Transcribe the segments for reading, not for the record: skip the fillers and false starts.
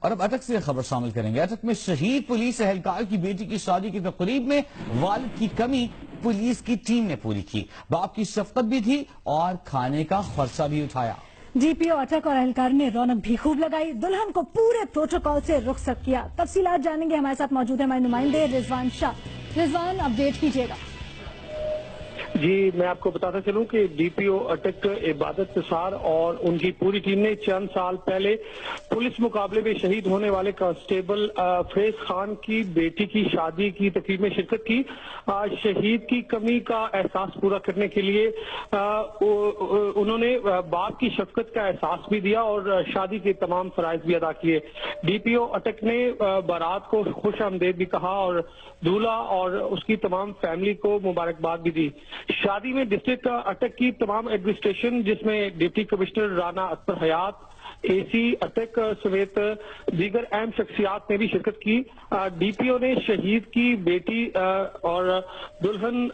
اور اب اٹک سے خبر شامل کریں گے۔ اٹک میں شہید پولیس اہلکار کی بیٹی کی شادی کی تقریب میں والد کی کمی پولیس کی ٹیم نے پوری کی۔ باپ کی شفقت بھی تھی اور کھانے کا خرچہ بھی اٹھایا۔ ڈی پی او اٹک اور اہلکار نے رونق بھی خوب لگائی، دلہن کو پورے پروٹوکول سے رخصت کیا۔ تفصیلات جانیں گے، ہمارے ساتھ موجود ہے ہمارے نمائندے رضوان شاہ۔ رضوان، اپڈیٹ کیجیے گا۔ جی، میں آپ کو بتاتا چلوں کہ ڈی پی او اٹک عبادت نثار اور ان کی پوری ٹیم نے چند سال پہلے پولیس مقابلے میں شہید ہونے والے کانسٹیبل فیض خان کی بیٹی کی شادی کی تقریب میں شرکت کی۔ شہید کی کمی کا احساس پورا کرنے کے لیے انہوں نے باپ کی شفقت کا احساس بھی دیا اور شادی کے تمام فرائض بھی ادا کیے۔ ڈی پی او اٹک نے بارات کو خوش آمدید بھی کہا اور دولہا اور اس کی تمام فیملی کو مبارکباد بھی دی۔ شادی میں ڈسٹرکٹ اٹک کی تمام ایڈمنسٹریشن، جس میں ڈپٹی کمشنر رانا اختر حیات، اے سی اٹک سمیت دیگر اہم شخصیات نے بھی شرکت کی۔ ڈی پی او نے شہید کی بیٹی اور دلہن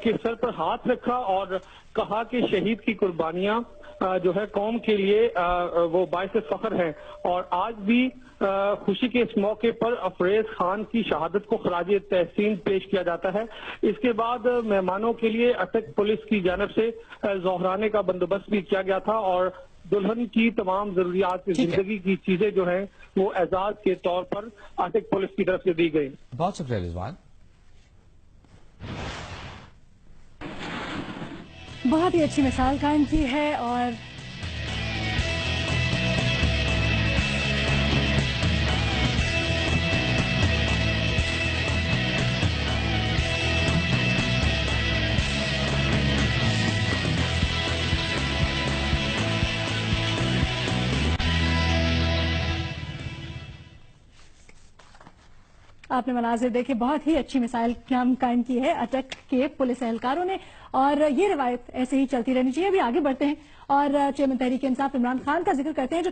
کے سر پر ہاتھ رکھا اور کہا کہ شہید کی قربانیاں جو ہے قوم کے لیے وہ باعث فخر ہیں، اور آج بھی خوشی کے اس موقع پر فیض خان کی شہادت کو خراج تحسین پیش کیا جاتا ہے۔ اس کے بعد مہمانوں کے لیے اٹک پولیس کی جانب سے ظہرانے کا بندوبست بھی کیا گیا تھا اور دلہن کی تمام ضروریات زندگی کی چیزیں جو ہیں وہ اعزاز کے طور پر اٹک پولیس کی طرف سے دی گئی۔ بہت شکریہ رضوان۔ بہت ہی اچھی مثال قائم کی ہے اور آپ نے مناظر دیکھے، بہت ہی اچھی مثال قائم کی ہے اٹک کے پولیس اہلکاروں نے، اور یہ روایت ایسے ہی چلتی رہنی چاہیے۔ ابھی آگے بڑھتے ہیں اور چیئرمین تحریک انصاف عمران خان کا ذکر کرتے ہیں جو